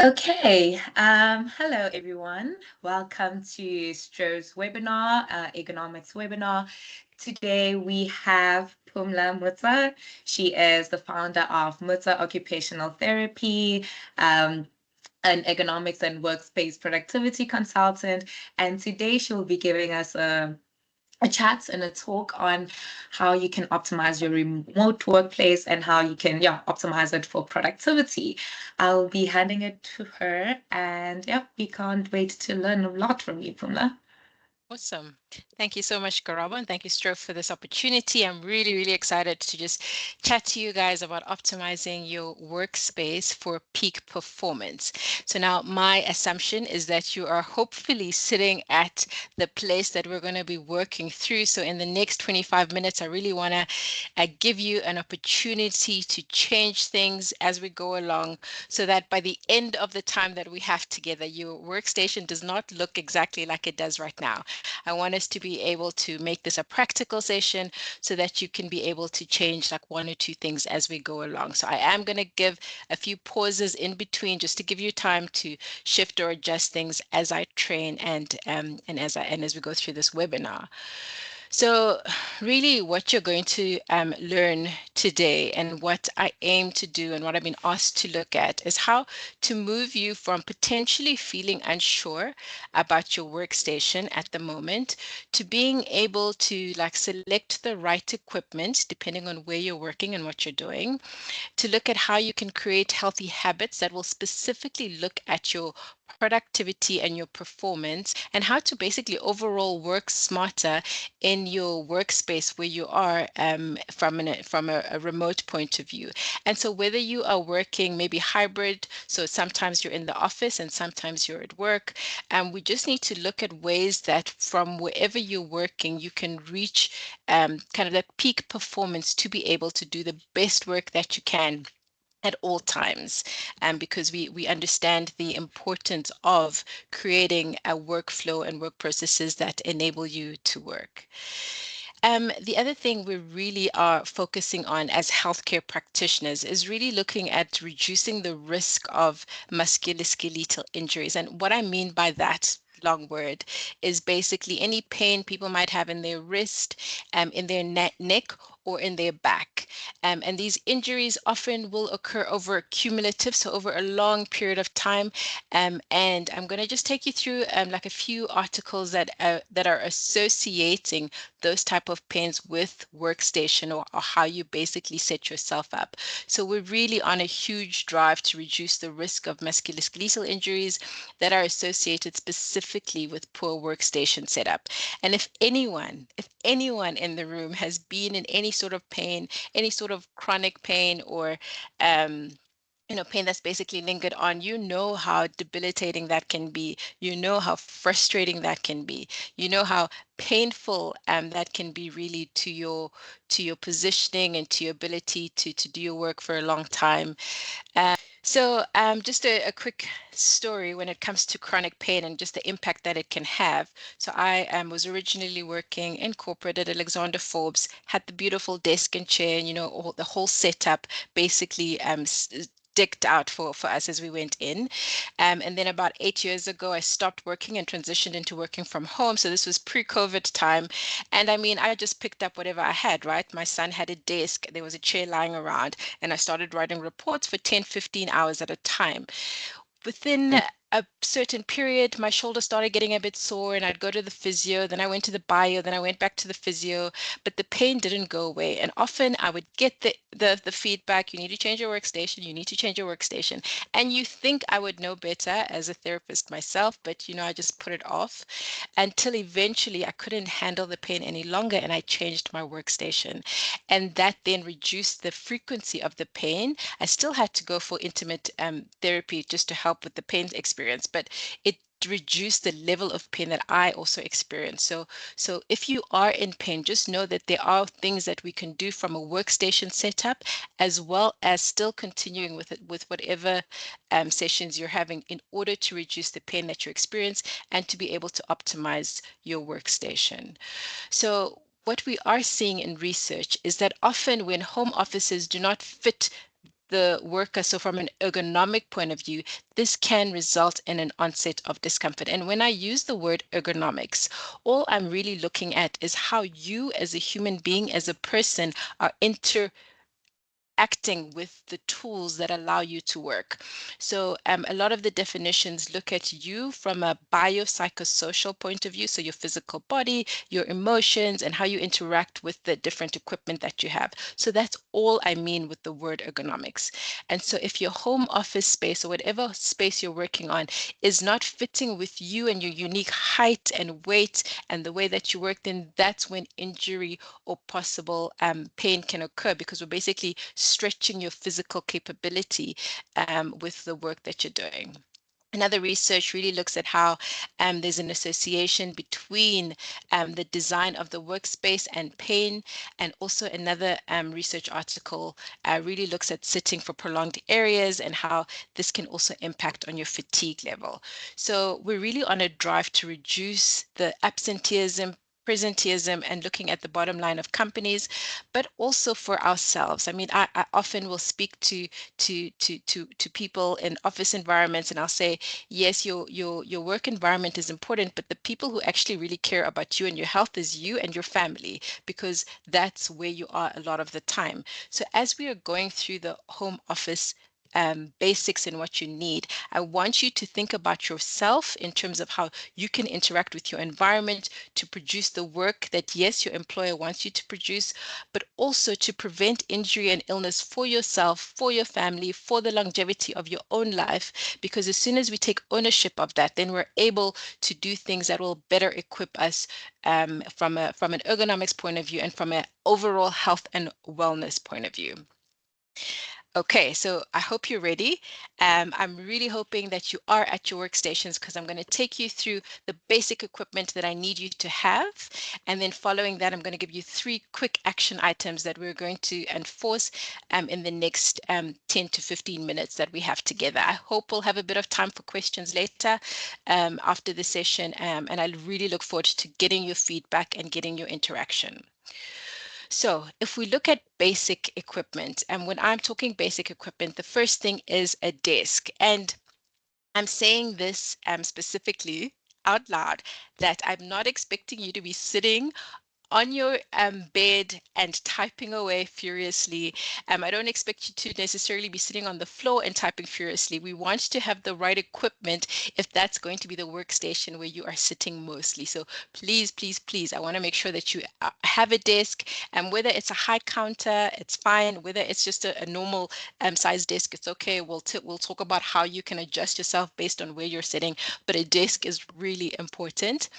Okay, hello everyone. Welcome to Stro's webinar, Ergonomics webinar. Today we have Phumla Motsa. She is the founder of Motsa Occupational Therapy, an ergonomics and workspace productivity consultant. And today she'll be giving us a chat and a talk on how you can optimize your remote workplace and how you can optimize it for productivity. I'll be handing it to her, and we can't wait to learn a lot from you, Pumla. Awesome. Thank you so much, Garaba, and thank you, Stroke, for this opportunity. I'm really, really excited to just chat to you guys about optimizing your workspace for peak performance. So now my assumption is that you are hopefully sitting at the place that we're going to be working through. So in the next 25 minutes, I really want to give you an opportunity to change things as we go along so that by the end of the time that we have together, your workstation does not look exactly like it does right now. I want us to be able to make this a practical session so that you can be able to change like one or two things as we go along. So I am going to give a few pauses in between just to give you time to shift or adjust things as I train and as we go through this webinar. So, really, what you're going to learn today, and what I aim to do, and what I've been asked to look at, is how to move you from potentially feeling unsure about your workstation at the moment to being able to like select the right equipment depending on where you're working and what you're doing, to look at how you can create healthy habits that will specifically look at your productivity and your performance, and how to basically overall work smarter in your workspace where you are from a remote point of view. And so whether you are working maybe hybrid, so sometimes you're in the office and sometimes you're at work, and we just need to look at ways that from wherever you're working, you can reach kind of that peak performance to be able to do the best work that you can at all times, because we understand the importance of creating a workflow and work processes that enable you to work. The other thing we really are focusing on as healthcare practitioners is really looking at reducing the risk of musculoskeletal injuries. And what I mean by that long word is basically any pain people might have in their wrist, in their neck, or in their back. And these injuries often will occur over cumulative, so over a long period of time. And I'm going to just take you through like a few articles that are associating those type of pains with workstation, or how you basically set yourself up. So we're really on a huge drive to reduce the risk of musculoskeletal injuries that are associated specifically with poor workstation setup. And if anyone in the room has been in any sort of pain, any sort of chronic pain, or um, pain that's basically lingered on, how debilitating that can be. You know how frustrating that can be. You know how painful that can be really to your positioning and to your ability to do your work for a long time. So, just a quick story when it comes to chronic pain and just the impact that it can have. So, I was originally working in corporate at Alexander Forbes, had the beautiful desk and chair, and the whole setup basically decked out for us as we went in. And then about 8 years ago, I stopped working and transitioned into working from home. So, this was pre-COVID time. And I mean, I just picked up whatever I had, right? My son had a desk, there was a chair lying around, and I started writing reports for 10, 15 hours at a time. Within a certain period, my shoulder started getting a bit sore, and I'd go to the physio. Then I went to the bio, then I went back to the physio, but the pain didn't go away. And often I would get the feedback, you need to change your workstation, you need to change your workstation. And you think I would know better as a therapist myself, but I just put it off until eventually I couldn't handle the pain any longer, and I changed my workstation. And that then reduced the frequency of the pain. I still had to go for intimate therapy just to help with the pain experience, but it reduced the level of pain that I also experience. So if you are in pain, just know that there are things that we can do from a workstation setup, as well as still continuing with it with whatever sessions you're having, in order to reduce the pain that you experience and to be able to optimize your workstation. So what we are seeing in research is that often when home offices do not fit the worker. So from an ergonomic point of view, this can result in an onset of discomfort. And when I use the word ergonomics, all I'm really looking at is how you as a human being, as a person, are acting with the tools that allow you to work. So a lot of the definitions look at you from a biopsychosocial point of view, so your physical body, your emotions, and how you interact with the different equipment that you have. So that's all I mean with the word ergonomics. And so if your home office space or whatever space you're working on is not fitting with you and your unique height and weight and the way that you work, then that's when injury or possible pain can occur, because we're basically stretching your physical capability with the work that you're doing. Another research really looks at how there's an association between the design of the workspace and pain. And also another research article really looks at sitting for prolonged areas and how this can also impact on your fatigue level. So we're really on a drive to reduce the absenteeism, presenteeism, and looking at the bottom line of companies, but also for ourselves. I mean, I often will speak to people in office environments, and I'll say, yes, your work environment is important, but the people who actually really care about you and your health is you and your family, because that's where you are a lot of the time. So as we are going through the home office basics and what you need, I want you to think about yourself in terms of how you can interact with your environment to produce the work that, yes, your employer wants you to produce, but also to prevent injury and illness for yourself, for your family, for the longevity of your own life. Because as soon as we take ownership of that, then we're able to do things that will better equip us from an ergonomics point of view and from an overall health and wellness point of view. Okay, so I hope you're ready. I'm really hoping that you are at your workstations, because I'm going to take you through the basic equipment that I need you to have. And then following that, I'm going to give you 3 quick action items that we're going to enforce in the next 10 to 15 minutes that we have together. I hope we'll have a bit of time for questions later after the session. And I really look forward to getting your feedback and getting your interaction. So if we look at basic equipment, and when I'm talking basic equipment, the first thing is a desk. And I'm saying this specifically out loud, that I'm not expecting you to be sitting on your bed and typing away furiously. I don't expect you to necessarily be sitting on the floor and typing furiously. We want to have the right equipment if that's going to be the workstation where you are sitting mostly. So please, please, please, I want to make sure that you have a desk, and whether it's a high counter, it's fine. Whether it's just a normal size desk, it's okay. We'll talk about how you can adjust yourself based on where you're sitting, but a desk is really important.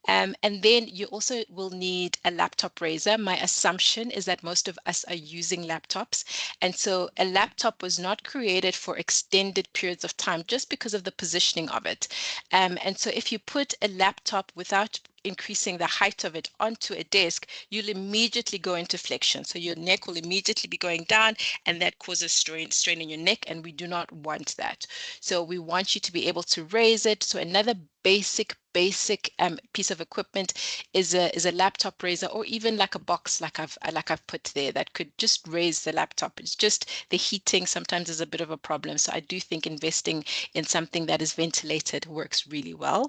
And then you also will need a laptop raiser. My assumption is that most of us are using laptops. And so a laptop was not created for extended periods of time just because of the positioning of it. And so if you put a laptop without increasing the height of it onto a desk, you'll immediately go into flexion. So your neck will immediately be going down, and that causes strain in your neck, and we do not want that. So we want you to be able to raise it. So another basic piece of equipment is a laptop raiser, or even like a box like I've put there, that could just raise the laptop. It's just the heating sometimes is a bit of a problem. So I do think investing in something that is ventilated works really well.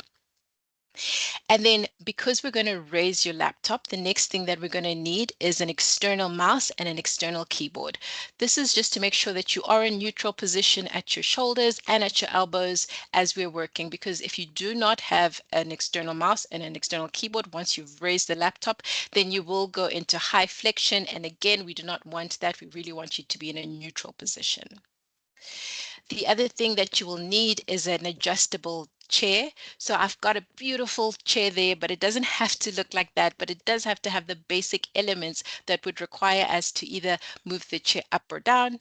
And then because we're going to raise your laptop, the next thing that we're going to need is an external mouse and an external keyboard. This is just to make sure that you are in neutral position at your shoulders and at your elbows as we're working, because if you do not have an external mouse and an external keyboard, once you've raised the laptop, then you will go into high flexion. And again, we do not want that. We really want you to be in a neutral position. The other thing that you will need is an adjustable chair. So I've got a beautiful chair there, but it doesn't have to look like that, but it does have to have the basic elements that would require us to either move the chair up or down,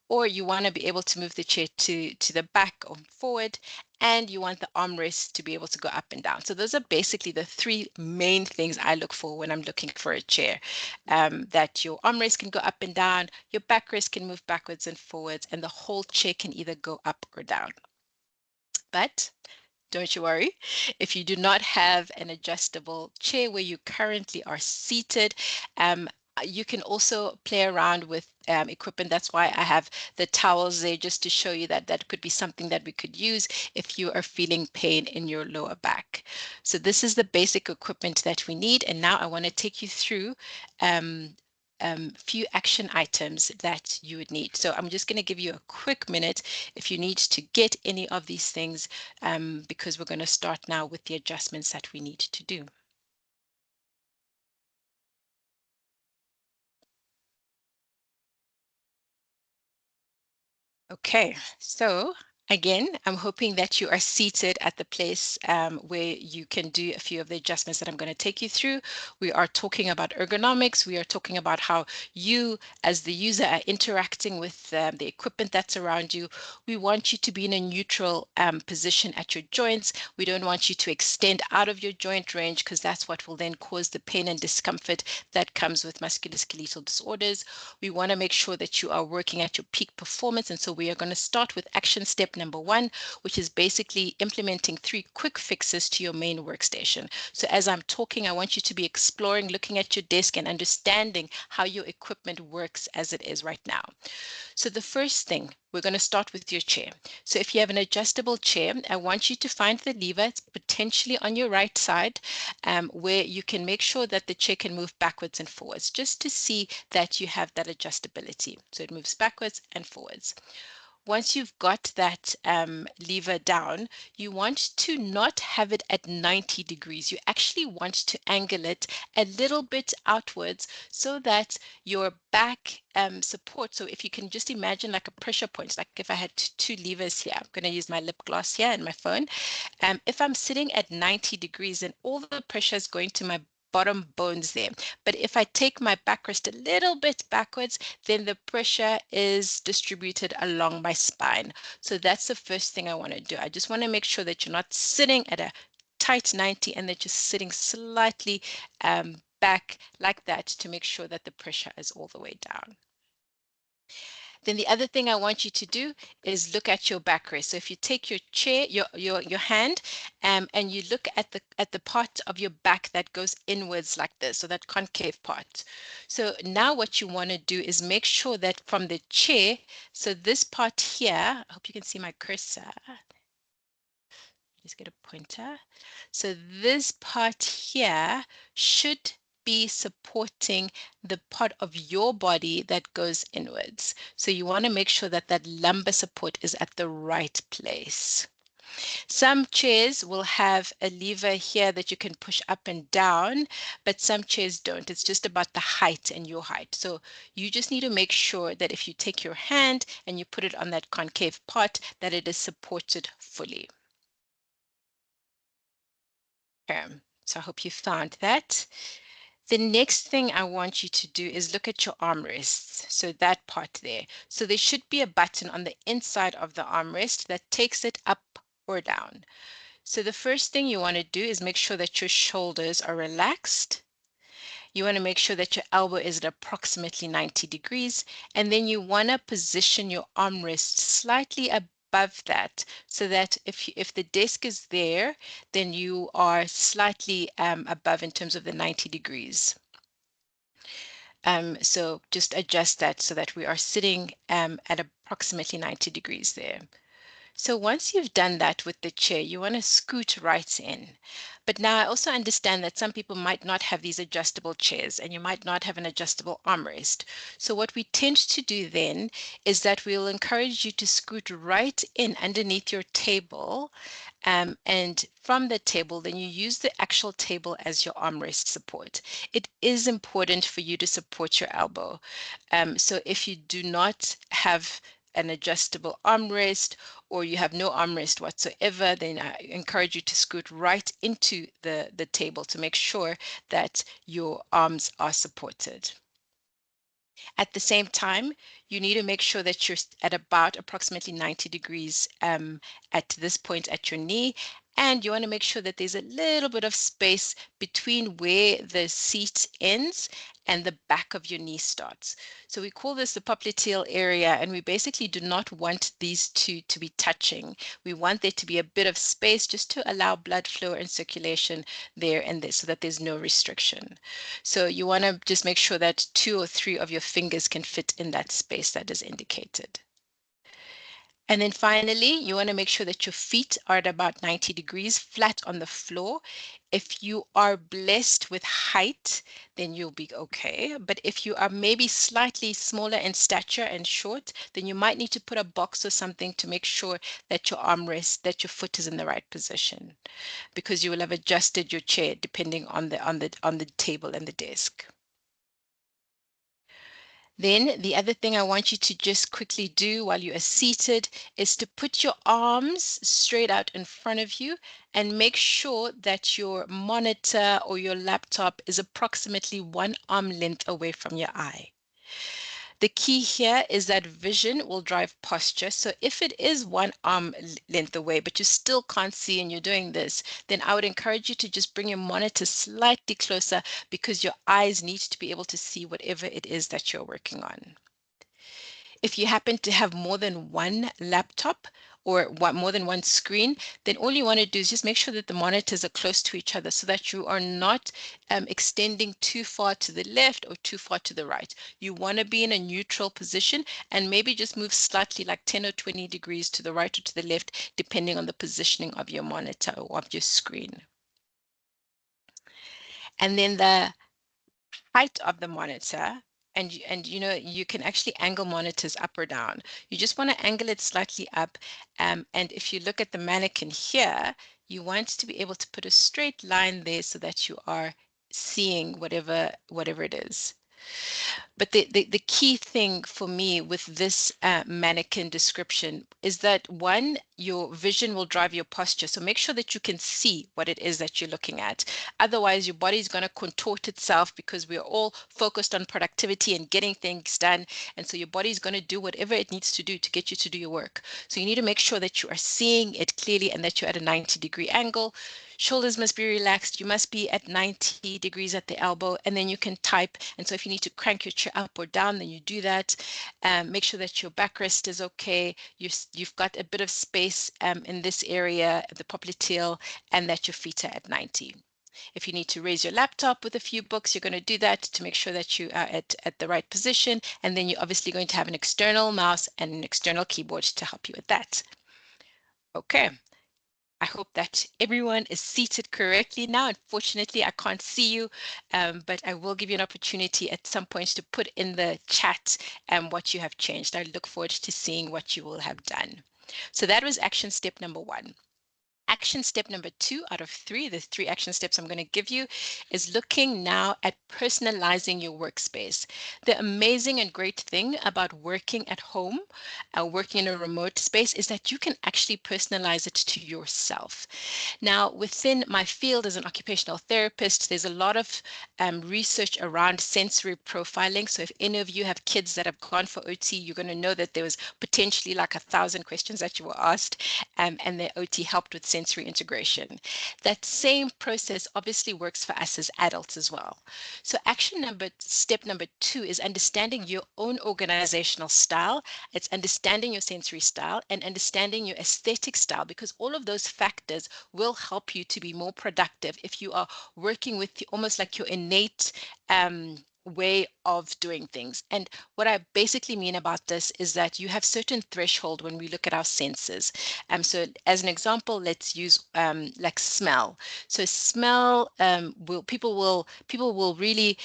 or you want to be able to move the chair to the back or forward, and you want the armrest to be able to go up and down. So those are basically the 3 main things I look for when I'm looking for a chair. That your armrest can go up and down, your backrest can move backwards and forwards, and the whole chair can either go up or down. But don't you worry, if you do not have an adjustable chair where you currently are seated, you can also play around with equipment. That's why I have the towels there, just to show you that that could be something that we could use if you are feeling pain in your lower back. So this is the basic equipment that we need. And now I want to take you through few action items that you would need. So I'm just going to give you a quick minute if you need to get any of these things, because we're going to start now with the adjustments that we need to do. Okay, so again, I'm hoping that you are seated at the place where you can do a few of the adjustments that I'm going to take you through. We are talking about ergonomics. We are talking about how you, as the user, are interacting with the equipment that's around you. We want you to be in a neutral position at your joints. We don't want you to extend out of your joint range, because that's what will then cause the pain and discomfort that comes with musculoskeletal disorders. We want to make sure that you are working at your peak performance. And so we are going to start with action step number 1, which is basically implementing 3 quick fixes to your main workstation. So as I'm talking, I want you to be exploring, looking at your desk and understanding how your equipment works as it is right now. So the first thing, we're going to start with your chair. So if you have an adjustable chair, I want you to find the lever. It's potentially on your right side, where you can make sure that the chair can move backwards and forwards, just to see that you have that adjustability. So it moves backwards and forwards. Once you've got that lever down, you want to not have it at 90 degrees. You actually want to angle it a little bit outwards so that your back support. So if you can just imagine like a pressure point, like if I had 2 levers here, I'm going to use my lip gloss here and my phone. If I'm sitting at 90 degrees, then all the pressure is going to my bottom bones there. But if I take my backrest a little bit backwards, then the pressure is distributed along my spine. So that's the first thing I want to do. I just want to make sure that you're not sitting at a tight 90 and that you're sitting slightly back like that, to make sure that the pressure is all the way down. Then the other thing I want you to do is look at your backrest. So if you take your chair, your hand, and you look at the part of your back that goes inwards like this, so that concave part. So now what you want to do is make sure that from the chair, so this part here, I hope you can see my cursor. Just get a pointer. So this part here should be supporting the part of your body that goes inwards. So you want to make sure that that lumbar support is at the right place. Some chairs will have a lever here that you can push up and down, but some chairs don't. It's just about the height and your height. So you just need to make sure that if you take your hand and you put it on that concave part, that it is supported fully. So I hope you found that. The next thing I want you to do is look at your armrests. So that part there. So there should be a button on the inside of the armrest that takes it up or down. So the first thing you want to do is make sure that your shoulders are relaxed. You want to make sure that your elbow is at approximately 90 degrees, and then you want to position your armrest slightly above that, so that if the desk is there, then you are slightly above in terms of the 90 degrees. So just adjust that so that we are sitting at approximately 90 degrees there. So once you've done that with the chair, you want to scoot right in. But now I also understand that some people might not have these adjustable chairs, and you might not have an adjustable armrest. So what we tend to do then is that we'll encourage you to scoot right in underneath your table. And from the table, then you use the actual table as your armrest support. It is important for you to support your elbow. So if you do not have an adjustable armrest, or you have no armrest whatsoever, then I encourage you to scoot right into the table to make sure that your arms are supported. At the same time, you need to make sure that you're at about approximately 90 degrees at this point at your knee, And you want to make sure that there's a little bit of space between where the seat ends and the back of your knee starts. So we call this the popliteal area, and we basically do not want these two to be touching. We want there to be a bit of space just to allow blood flow and circulation there and there so that there's no restriction. So you want to just make sure that 2 or 3 of your fingers can fit in that space that is indicated. And then finally, you want to make sure that your feet are at about 90 degrees flat on the floor. If you are blessed with height, then you'll be okay. But if you are maybe slightly smaller in stature and short, then you might need to put a box or something to make sure that your armrest, that your foot is in the right position, because you will have adjusted your chair depending on the table and the desk. Then the other thing I want you to just quickly do while you are seated is to put your arms straight out in front of you and make sure that your monitor or your laptop is approximately 1 arm length away from your eye. The key here is that vision will drive posture. So if it is 1 arm length away, but you still can't see and you're doing this, then I would encourage you to just bring your monitor slightly closer, because your eyes need to be able to see whatever it is that you're working on. If you happen to have more than one laptop or more than one screen, then all you want to do is just make sure that the monitors are close to each other so that you are not extending too far to the left or too far to the right. You want to be in a neutral position and maybe just move slightly, like 10 or 20 degrees to the right or to the left, depending on the positioning of your monitor or of your screen. And then the height of the monitor, and you can actually angle monitors up or down. You just want to angle it slightly up, and if you look at the mannequin here, you want to be able to put a straight line there so that you are seeing whatever it is. But the key thing for me with this mannequin description is that, one, your vision will drive your posture. So make sure that you can see what it is that you're looking at. Otherwise, your body's going to contort itself, because we are all focused on productivity and getting things done. And so your body's going to do whatever it needs to do to get you to do your work. So you need to make sure that you are seeing it clearly and that you're at a 90-degree angle. Shoulders must be relaxed. You must be at 90 degrees at the elbow, and then you can type. And so if you need to crank your chair up or down, then you do that. Make sure that your backrest is okay. You've got a bit of space in this area, the popliteal, and that your feet are at 90. If you need to raise your laptop with a few books, you're going to do that to make sure that you are at the right position. And then you're obviously going to have an external mouse and an external keyboard to help you with that. Okay. I hope that everyone is seated correctly now. Unfortunately, I can't see you, but I will give you an opportunity at some point to put in the chat what you have changed. I look forward to seeing what you will have done. So that was action step number 1. Action step number 2 out of 3, the 3 action steps I'm going to give you, is looking now at personalizing your workspace. The amazing and great thing about working at home, working in a remote space, is that you can actually personalize it to yourself. Now, within my field as an occupational therapist, there's a lot of research around sensory profiling. So if any of you have kids that have gone for OT, you're going to know that there was potentially like 1,000 questions that you were asked, and the OT helped with sensory integration. That same process obviously works for us as adults as well. So step number 2 is understanding your own organizational style. It's understanding your sensory style and understanding your aesthetic style, because all of those factors will help you to be more productive if you are working with almost like your innate way of doing things. And what I basically mean about this is that you have certain threshold when we look at our senses. So as an example, let's use like smell. So smell, people will really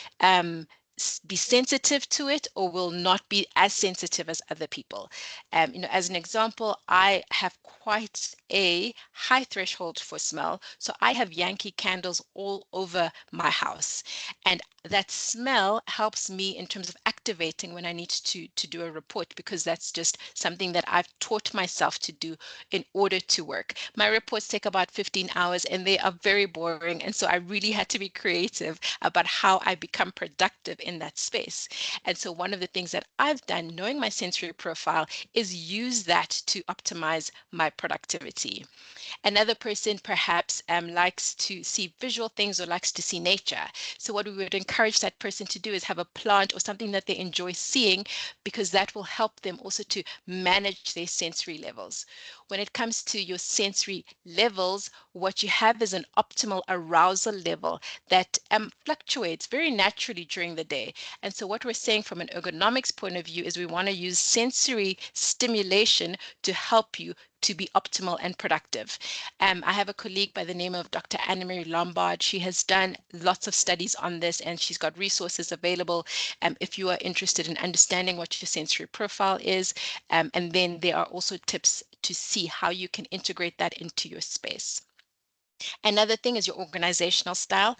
be sensitive to it, or will not be as sensitive as other people. As an example, I have quite a high threshold for smell. So I have Yankee candles all over my house. And that smell helps me in terms of activating when I need to do a report, because that's just something that I've taught myself to do in order to work. My reports take about 15 hours and they are very boring. And so I really had to be creative about how I become productive in that space. And so one of the things that I've done, knowing my sensory profile, is use that to optimize my productivity. Another person perhaps likes to see visual things or likes to see nature. So what we would encourage that person to do is have a plant or something that they enjoy seeing, because that will help them also to manage their sensory levels. When it comes to your sensory levels, what you have is an optimal arousal level that fluctuates very naturally during the day. And so what we're saying from an ergonomics point of view is we want to use sensory stimulation to help you to be optimal and productive. I have a colleague by the name of Dr. Anne-Marie Lombard. She has done lots of studies on this and she's got resources available if you are interested in understanding what your sensory profile is. And then there are also tips to see how you can integrate that into your space. Another thing is your organizational style.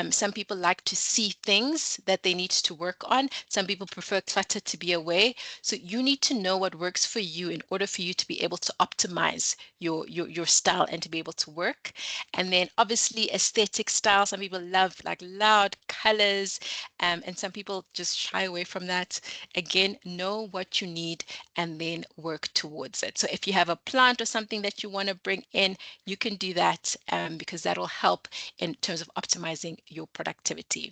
Some people like to see things that they need to work on. Some people prefer clutter to be away. So you need to know what works for you in order for you to be able to optimize your style and to be able to work. And then obviously aesthetic style. Some people love like loud colors, and some people just shy away from that. Again, know what you need and then work towards it. So if you have a plant or something that you want to bring in, you can do that because that'll help in terms of optimizing your productivity.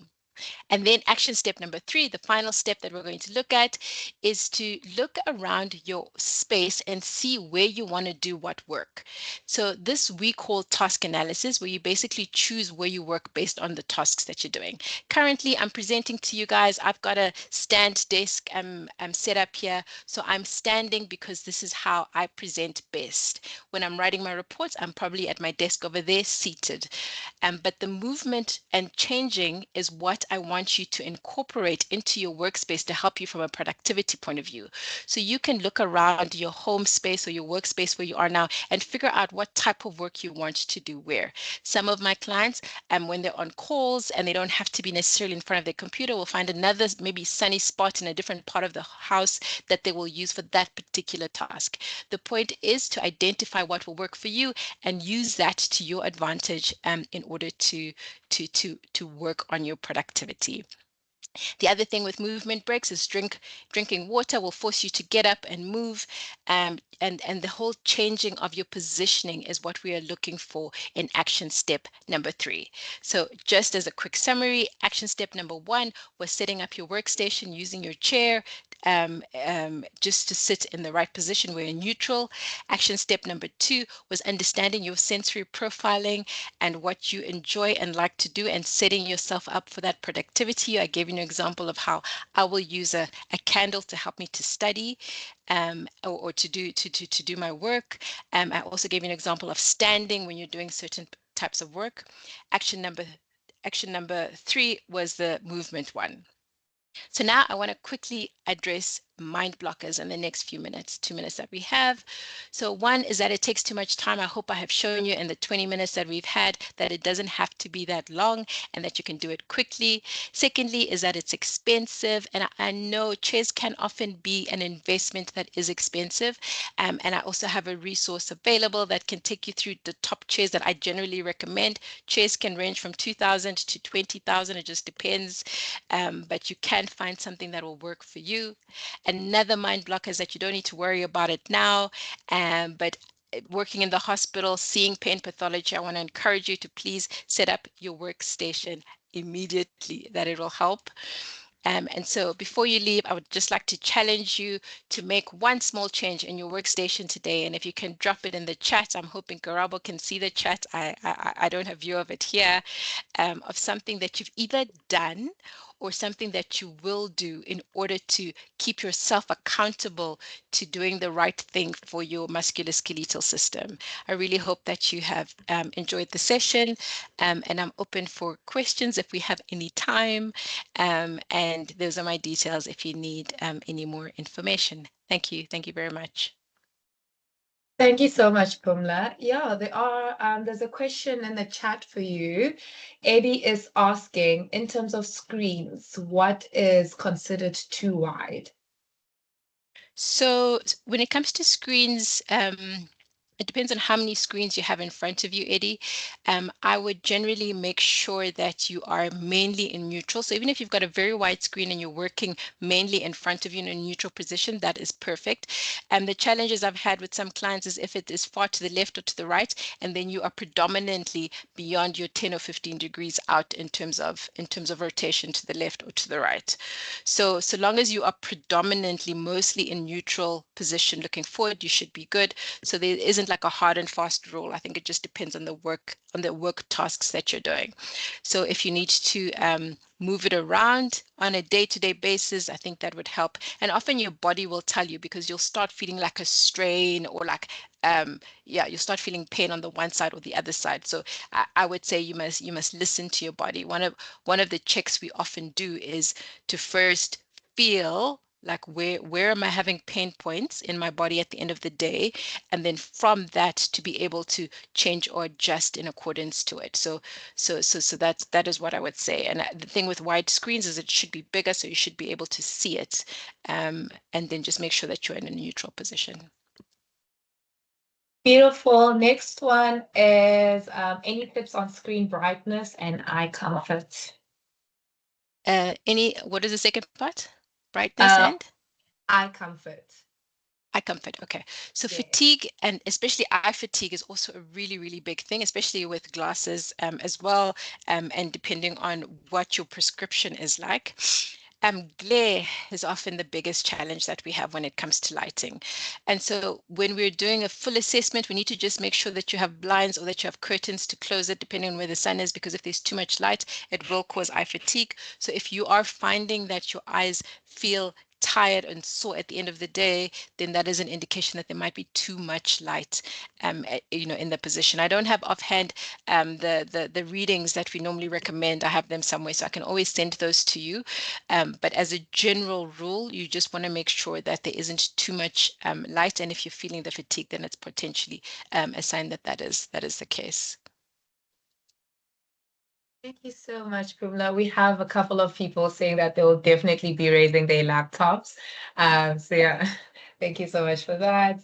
And then action step number 3, the final step that we're going to look at, is to look around your space and see where you want to do what work. So this we call task analysis, where you basically choose where you work based on the tasks that you're doing. Currently, I'm presenting to you guys. I've got a stand desk set up here. So I'm standing because this is how I present best. When I'm writing my reports, I'm probably at my desk over there seated. But the movement and changing is what I want you to incorporate into your workspace to help you from a productivity point of view. So you can look around your home space or your workspace where you are now and figure out what type of work you want to do where. Some of my clients, when they're on calls and they don't have to be necessarily in front of their computer, will find another maybe sunny spot in a different part of the house that they will use for that particular task. The point is to identify what will work for you and use that to your advantage in order to work on your productivity. The other thing with movement breaks is drinking water will force you to get up and move, and the whole changing of your positioning is what we are looking for in action step number 3. So just as a quick summary, action step number 1 was setting up your workstation using your chair, just to sit in the right position where you're neutral. Action step number 2 was understanding your sensory profiling and what you enjoy and like to do and setting yourself up for that productivity. I gave you an example of how I will use a candle to help me to study, or to do my work. I also gave you an example of standing when you're doing certain types of work. Action number 3 was the movement one. So now I want to quickly address mind blockers in the next few minutes, 2 minutes that we have. So one is that it takes too much time. I hope I have shown you in the 20 minutes that we've had that it doesn't have to be that long and that you can do it quickly. Secondly is that it's expensive. And I know chairs can often be an investment that is expensive. And I also have a resource available that can take you through the top chairs that I generally recommend. Chairs can range from 2,000 to 20,000. It just depends. But you can find something that will work for you. Another mind block is that you don't need to worry about it now, but working in the hospital, seeing pain pathology, I want to encourage you to please set up your workstation immediately, that it will help. And so before you leave, I would just like to challenge you to make one small change in your workstation today. And if you can drop it in the chat, I'm hoping Garabo can see the chat. I don't have view of it here, of something that you've either done or something that you will do in order to keep yourself accountable to doing the right thing for your musculoskeletal system. I really hope that you have enjoyed the session, and I'm open for questions if we have any time. And those are my details if you need any more information. Thank you. Thank you very much. Thank you so much, Phumla. Yeah, there's a question in the chat for you. Eddie is asking, in terms of screens, what is considered too wide? So when it comes to screens, it depends on how many screens you have in front of you, Eddie. I would generally make sure that you are mainly in neutral. So even if you've got a very wide screen and you're working mainly in front of you in a neutral position, that is perfect. The challenges I've had with some clients is if it is far to the left or to the right, and then you are predominantly beyond your 10 or 15 degrees out in terms of rotation to the left or to the right. So long as you are predominantly mostly in neutral position looking forward, you should be good. So there isn't like a hard and fast rule. I think it just depends on the work tasks that you're doing. So if you need to move it around on a day-to-day basis, I think that would help. And often your body will tell you because you'll start feeling like a strain or like you'll start feeling pain on the one side or the other side. So I would say you must listen to your body. One of the checks we often do is to first feel like where am I having pain points in my body at the end of the day, and then from that to be able to change or adjust in accordance to it. So that is what I would say. And the thing with wide screens is it should be bigger, so you should be able to see it, and then just make sure that you're in a neutral position. Beautiful. Next one is any tips on screen brightness and eye comfort? What is the second part? Brightness Uh, and eye comfort. eye comfort. Okay. So Yeah. fatigue and especially eye fatigue is also a really, really big thing, especially with glasses as well, and depending on what your prescription is like. Glare is often the biggest challenge that we have when it comes to lighting. And so when we're doing a full assessment, we need to just make sure that you have blinds or that you have curtains to close it, depending on where the sun is, because if there's too much light, it will cause eye fatigue. So if you are finding that your eyes feel tired and sore at the end of the day, then that is an indication that there might be too much light, in the position. I don't have offhand the readings that we normally recommend. I have them somewhere, so I can always send those to you. But as a general rule, you just want to make sure that there isn't too much light, and if you're feeling the fatigue, then it's potentially a sign that that is the case. Thank you so much, Pumla. We have a couple of people saying that they will definitely be raising their laptops. So yeah, thank you so much for that.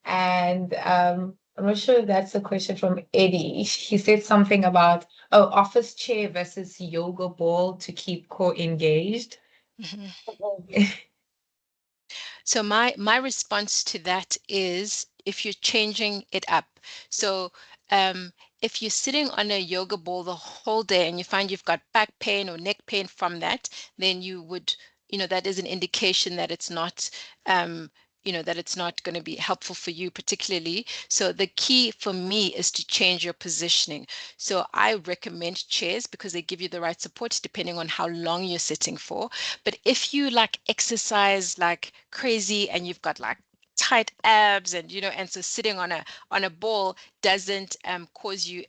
And I'm not sure if that's a question from Eddie. He said something about, oh, office chair versus yoga ball to keep core engaged. Mhm. So my response to that is if you're changing it up. So if you're sitting on a yoga ball the whole day and you find you've got back pain or neck pain from that, then that is an indication that it's not going to be helpful for you particularly. So the key for me is to change your positioning. So I recommend chairs because they give you the right support depending on how long you're sitting for. But if you like exercise like crazy and you've got like tight abs and so sitting on a ball doesn't cause you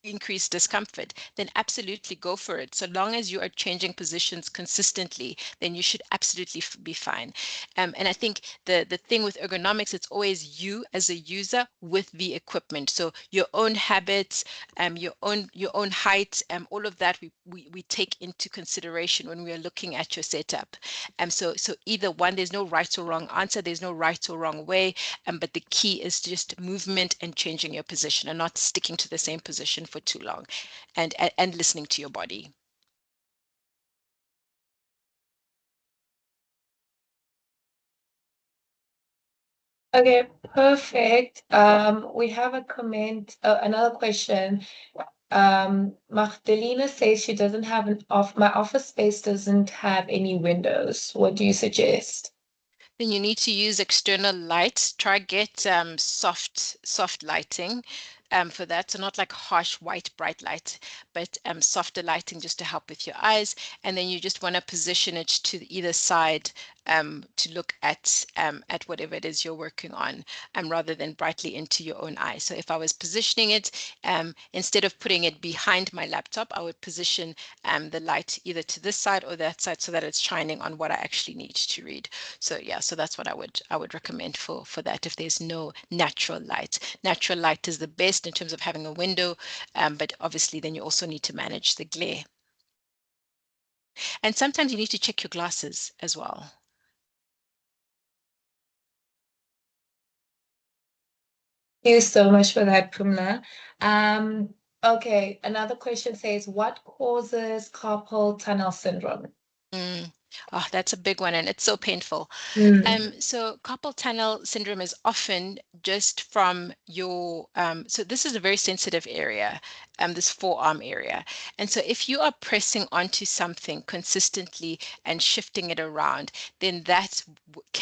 increased discomfort, then absolutely go for it. So long as you are changing positions consistently, then you should absolutely be fine. And I think the thing with ergonomics, it's always you as a user with the equipment. So your own habits, your own height, all of that we take into consideration when we are looking at your setup. So either one, there's no right or wrong answer, there's no right or wrong way, but the key is just movement and changing your position and not sticking to the same position for too long, and listening to your body. Okay, perfect. We have a comment, another question. Magdalena says she doesn't have my office space doesn't have any windows. What do you suggest? Then you need to use external light. Try get soft lighting. for that. So not like harsh white bright light, but softer lighting just to help with your eyes. And then you just want to position it to either side to look at whatever it is you're working on, rather than brightly into your own eye. So if I was positioning it, instead of putting it behind my laptop, I would position the light either to this side or that side so that it's shining on what I actually need to read. So yeah, so that's what I would recommend for that if there's no natural light. Natural light is the best in terms of having a window, but obviously then you also need to manage the glare. And sometimes you need to check your glasses as well. Thank you so much for that, Pumla. Okay, another question says, what causes carpal tunnel syndrome? Mm. Oh, that's a big one, and it's so painful. Mm. So carpal tunnel syndrome is often just from your, so this is a very sensitive area, this forearm area. And so if you are pressing onto something consistently and shifting it around, then that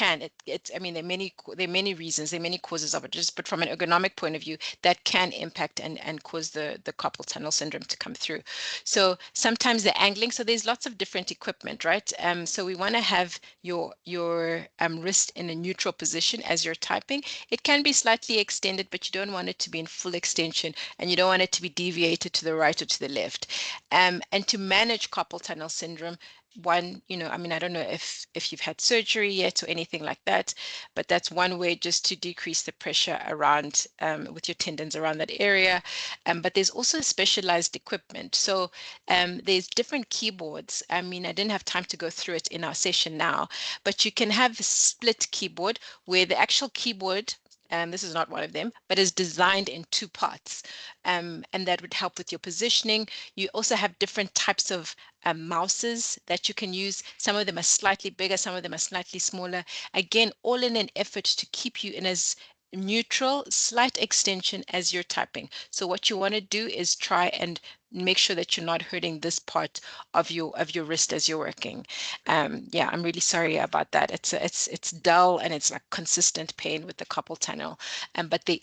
I mean, there are many reasons, there are many causes of it, just, but from an ergonomic point of view, that can impact and cause the carpal tunnel syndrome to come through. So sometimes the angling, so there's lots of different equipment, right? So we want to have your wrist in a neutral position as you're typing. It can be slightly extended, but you don't want it to be in full extension, and you don't want it to be deviated to the right or to the left. And to manage carpal tunnel syndrome, one, I mean, I don't know if you've had surgery yet or anything like that, but that's one way just to decrease the pressure around with your tendons around that area. But there's also specialized equipment. So there's different keyboards. I mean, I didn't have time to go through it in our session now, but you can have a split keyboard where the actual keyboard, this is not one of them, but is designed in two parts. And that would help with your positioning. You also have different types of mouses that you can use. Some of them are slightly bigger, some of them are slightly smaller. Again, all in an effort to keep you in as neutral, slight extension as you're typing. So what you want to do is try and make sure that you're not hurting this part of your wrist as you're working. Yeah, I'm really sorry about that. It's dull and it's like consistent pain with the carpal tunnel. But there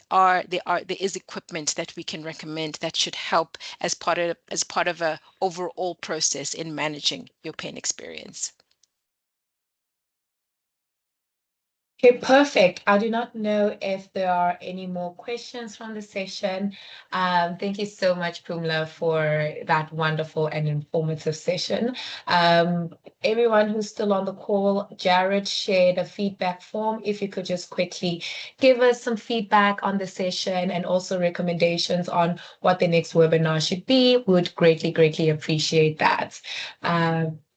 is equipment that we can recommend that should help as part of a overall process in managing your pain experience. Okay, perfect. I do not know if there are any more questions from the session. Thank you so much, Pumla, for that wonderful and informative session. Everyone who's still on the call, Jared shared a feedback form. If you could just quickly give us some feedback on the session and also recommendations on what the next webinar should be, would greatly, greatly appreciate that.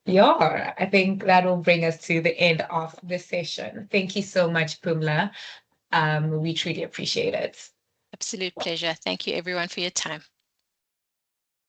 Yeah, I think that will bring us to the end of the session. Thank you so much, Pumla. We truly appreciate it. Absolute pleasure. Thank you everyone for your time.